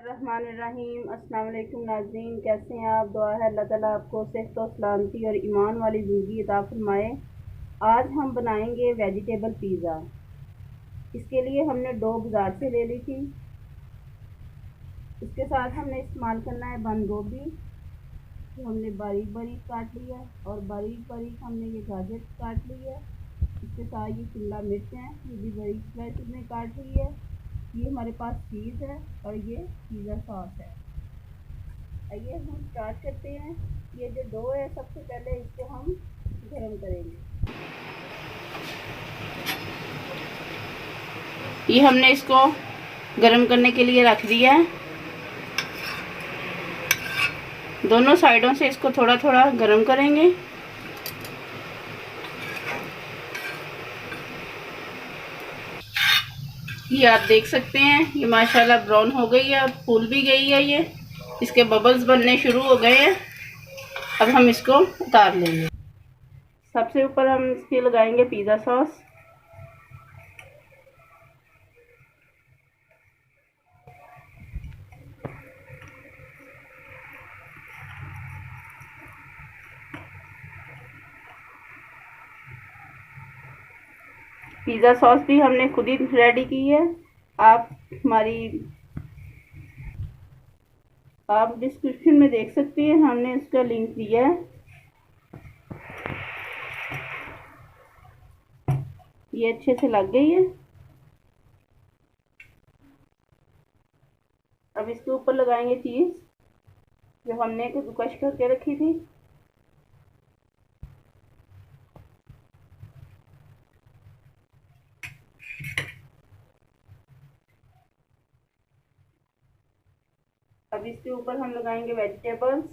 रहमानिर्रहीम। अस्सलाम वालेकुम नाज़रीन, कैसे हैं आप? दुआ है अल्लाह ताला आपको सेहत और सलामती और ईमान वाली ज़िंदगी अता फरमाए। आज हम बनाएंगे वेजिटेबल पिज़्ज़ा। इसके लिए हमने डो बाज़ार से ले ली थी। इसके साथ हमने इस्तेमाल करना है बंद गोभी, तो हमने बारीक बारीक काट लिया, और बारीक बारीक हमने ये गाजर काट ली है। इसके साथ ये शिमला मिर्च है, ये भी बारीक स्लाइस में काट ली है। ये हमारे पास चीज़ है और ये पिज़्ज़ा सॉस है। आइए हम स्टार्ट करते हैं। ये जो डो है, सबसे पहले इसको हम गरम करेंगे। ये हमने इसको गरम करने के लिए रख दिया है। दोनों साइडों से इसको थोड़ा थोड़ा गरम करेंगे। ये आप देख सकते हैं, ये माशाल्लाह ब्राउन हो गई है और फूल भी गई है। ये इसके बबल्स बनने शुरू हो गए हैं। अब हम इसको उतार लेंगे। सबसे ऊपर हम इसके लगाएंगे पिज़्ज़ा सॉस। पिज़्ज़ा सॉस भी हमने खुद ही रेडी की है। आप डिस्क्रिप्शन में देख सकते हैं, हमने इसका लिंक दिया है। ये अच्छे से लग गई है। अब इसके ऊपर लगाएंगे चीज़ जो हमने कद्दूकस करके रखी थी। अब इसके ऊपर हम लगाएंगे वेजिटेबल्स।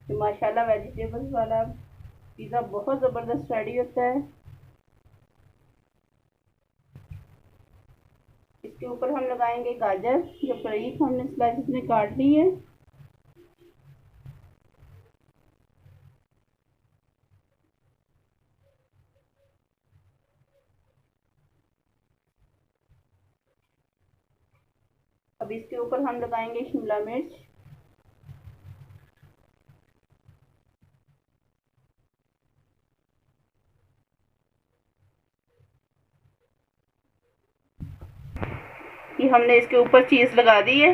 तो माशाल्लाह वेजिटेबल्स वाला पिज़्ज़ा बहुत ज़बरदस्त रेडी होता है। इसके ऊपर हम लगाएंगे गाजर, जो बारीक हमने स्लाइसेस में काट ली है। अब इसके ऊपर हम लगाएंगे शिमला मिर्च। ये हमने इसके ऊपर चीज़ लगा दी है।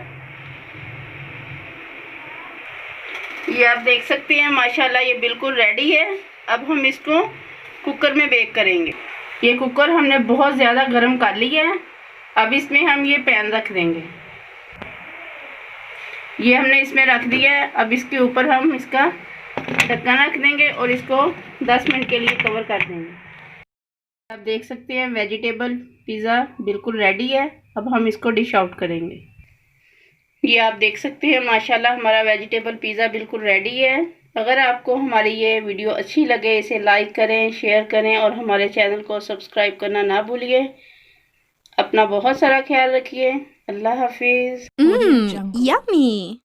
ये आप देख सकते हैं, माशाल्लाह ये बिल्कुल रेडी है। अब हम इसको कुकर में बेक करेंगे। ये कुकर हमने बहुत ज़्यादा गर्म कर लिया है। अब इसमें हम ये पैन रख देंगे। ये हमने इसमें रख दिया है। अब इसके ऊपर हम इसका ढक्कन रख देंगे और इसको 10 मिनट के लिए कवर कर देंगे। आप देख सकते हैं वेजिटेबल पिज़्ज़ा बिल्कुल रेडी है। अब हम इसको डिश आउट करेंगे। ये आप देख सकते हैं, माशाल्लाह हमारा वेजिटेबल पिज़्ज़ा बिल्कुल रेडी है। अगर आपको हमारी ये वीडियो अच्छी लगे, इसे लाइक करें, शेयर करें और हमारे चैनल को सब्सक्राइब करना ना भूलिए। अपना बहुत सारा ख्याल रखिए। अल्लाह हाफिज़। Yummy.